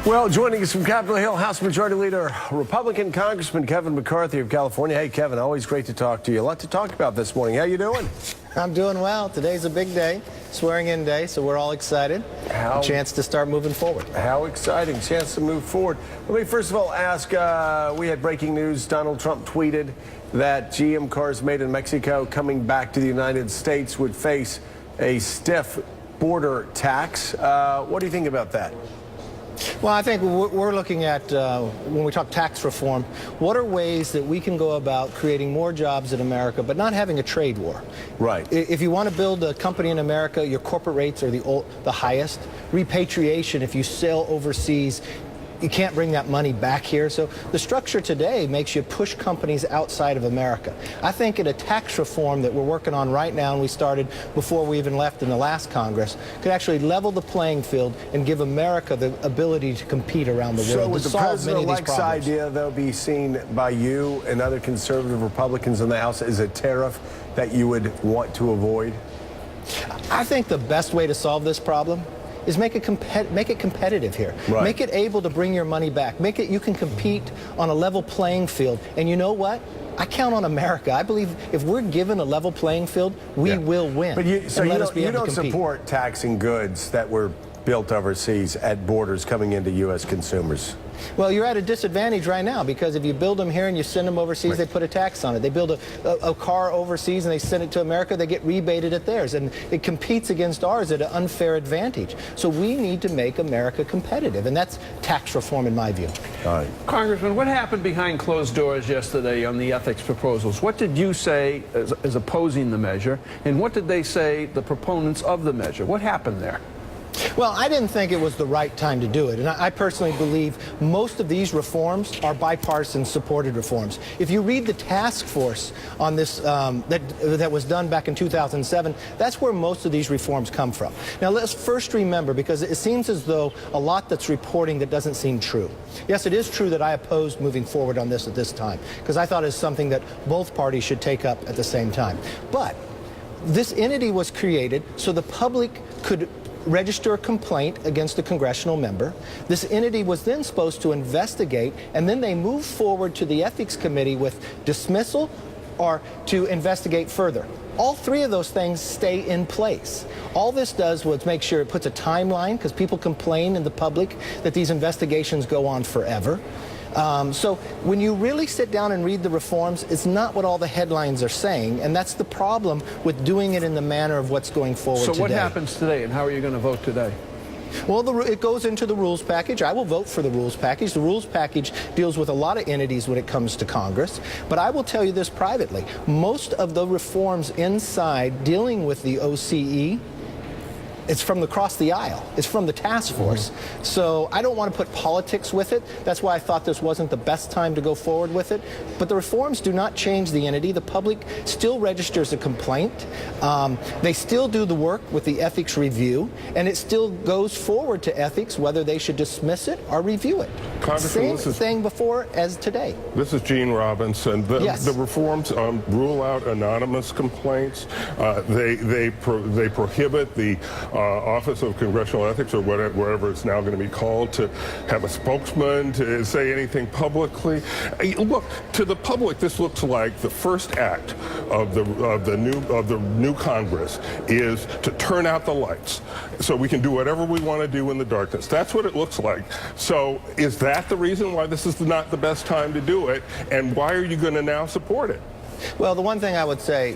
Well, joining us from Capitol Hill, House Majority Leader, Republican Congressman Kevin McCarthy of California. Hey, Kevin, always great to talk to you. A lot to talk about this morning. How you doing? I'm doing well. Today's a big day, swearing-in day, so we're all excited. A chance to start moving forward. How exciting. Chance to move forward. Let me first of all ask, we had breaking news. Donald Trump tweeted that GM cars made in Mexico coming back to the United States would face a stiff border tax. What do you think about that? Well, I think we're looking at, when we talk tax reform, what are ways that we can go about creating more jobs in America, but not having a trade war? Right. If you want to build a company in America, your corporate rates are the highest. Repatriation, if you sell overseas, you can't bring that money back here. So the structure today makes you push companies outside of America. I think in a tax reform that we're working on right now, and we started before we even left in the last Congress, could actually level the playing field and give America the ability to compete around the world. So would the president-elect's idea, though, be seen by you and other conservative Republicans in the House as a tariff that you would want to avoid? I think the best way to solve this problem is make it competitive here. Right. Make it able to bring your money back. Make it you can compete on a level playing field. And you know what? I count on America. I believe if we're given a level playing field, we will win. But you don't support taxing goods that were built overseas at borders coming into U.S. consumers? Well, you're at a disadvantage right now because if you build them here and you send them overseas, they put a tax on it. They build a car overseas and they send it to America, they get rebated at theirs. And it competes against ours at an unfair advantage. So we need to make America competitive, and that's tax reform in my view. All right. Congressman, what happened behind closed doors yesterday on the ethics proposals? What did you say as opposing the measure, and what did they say, the proponents of the measure? What happened there? Well, I didn't think it was the right time to do it, and I personally believe most of these reforms are bipartisan supported reforms. If you read the task force on this that was done back in 2007, that's where most of these reforms come from. Now, let's first remember, because it seems as though a lot that's reporting that doesn't seem true. Yes, it is true that I opposed moving forward on this at this time, because I thought it was something that both parties should take up at the same time. But this entity was created so the public could register a complaint against a congressional member. This entity was then supposed to investigate, and then they moved forward to the ethics committee with dismissal or to investigate further. All three of those things stay in place. All this does was make sure it puts a timeline, because people complain in the public that these investigations go on forever. So when you really sit down and read the reforms, it's not what all the headlines are saying, and that's the problem with doing it in the manner of what's going forward today. So what happens today, and how are you going to vote today? Well, it goes into the rules package. I will vote for the rules package. The rules package deals with a lot of entities when it comes to Congress. But I will tell you this privately. Most of the reforms inside dealing with the OCE, it's from across the aisle. It's from the task force. So I don't want to put politics with it. That's why I thought this wasn't the best time to go forward with it. But the reforms do not change the entity. The public still registers a complaint. They still do the work with the ethics review, and it still goes forward to ethics whether they should dismiss it or review it. Same thing before as today. This is Gene Robinson. Yes. The reforms rule out anonymous complaints. They prohibit the Office of Congressional Ethics, or whatever it's now going to be called, to have a spokesman to say anything publicly. Look, to the public, this looks like the first act of the new Congress is to turn out the lights so we can do whatever we want to do in the darkness. That's what it looks like. So is that the reason why this is not the best time to do it, and why are you going to now support it? Well, the one thing I would say,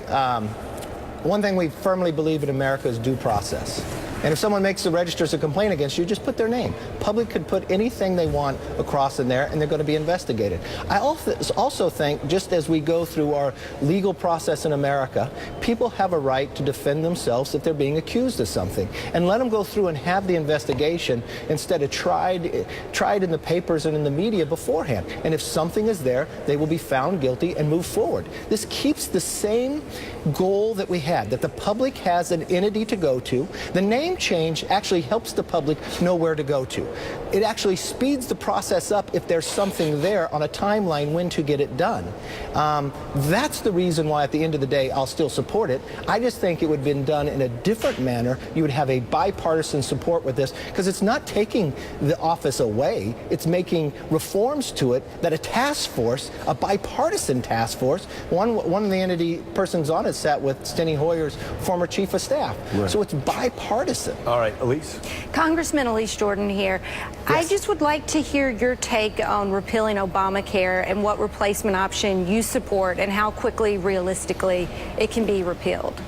one thing we firmly believe in America is due process. And if someone registers a complaint against you, just put their name. Public could put anything they want across in there, and they're going to be investigated. I also think, just as we go through our legal process in America, people have a right to defend themselves if they're being accused of something. And let them go through and have the investigation instead of tried in the papers and in the media beforehand. And if something is there, they will be found guilty and move forward. This keeps the same goal that we had, that the public has an entity to go to. The name change actually helps the public know where to go to. It actually speeds the process up if there's something there on a timeline when to get it done. That's the reason why at the end of the day I'll still support it. I just think it would have been done in a different manner. You would have a bipartisan support with this, because it's not taking the office away. It's making reforms to it that a task force, a bipartisan task force, one of the entity persons on it sat with Steny Hoyer's former chief of staff. Right. So it's bipartisan. All right, Elise. Congressman Elise Jordan here. I just would like to hear your take on repealing Obamacare and what replacement option you support and how quickly, realistically, it can be repealed.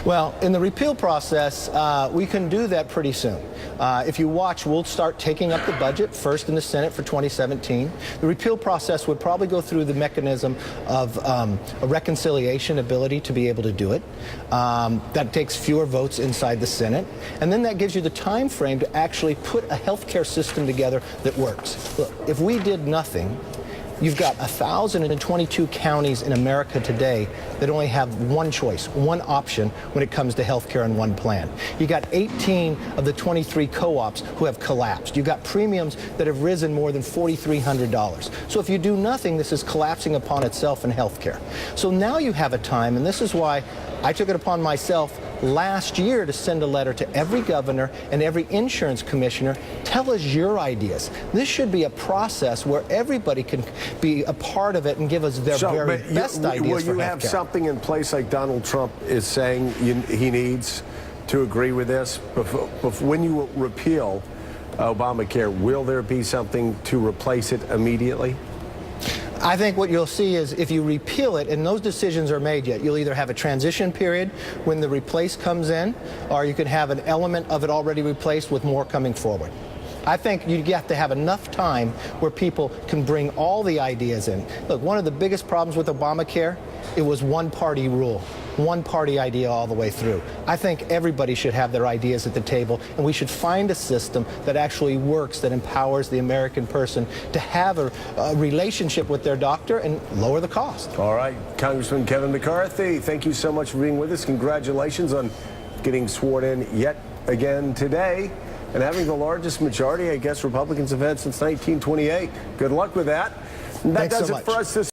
Well, in the repeal process, we can do that pretty soon. If you watch, we'll start taking up the budget first in the Senate for 2017. The repeal process would probably go through the mechanism of a reconciliation ability to be able to do it. That takes fewer votes inside the Senate. And then that gives you the time frame to actually put a health care system together that works. Look, if we did nothing, you've got 1,022 counties in America today that only have one choice, one option when it comes to health care and one plan. You got 18 of the 23 co-ops who have collapsed. You've got premiums that have risen more than $4,300. So if you do nothing, this is collapsing upon itself in health care. So now you have a time, and this is why I took it upon myself last year to send a letter to every governor and every insurance commissioner. Tell us your ideas. This should be a process where everybody can be a part of it and give us their very best ideas will for you have healthcare. something in place like Donald Trump is saying he needs to agree with this? When you repeal Obamacare, will there be something to replace it immediately? I think what you'll see is if you repeal it, and those decisions are made yet, you'll either have a transition period when the replace comes in, or you can have an element of it already replaced with more coming forward. I think you have to have enough time where people can bring all the ideas in. Look, one of the biggest problems with Obamacare, it was one-party rule, one-party idea all the way through. I think everybody should have their ideas at the table, and we should find a system that actually works, that empowers the American person to have a relationship with their doctor and lower the cost. All right, Congressman Kevin McCarthy, thank you so much for being with us. Congratulations on getting sworn in yet again today and having the largest majority, I guess, Republicans have had since 1928. Good luck with that. And that Thanks does so it much. for us this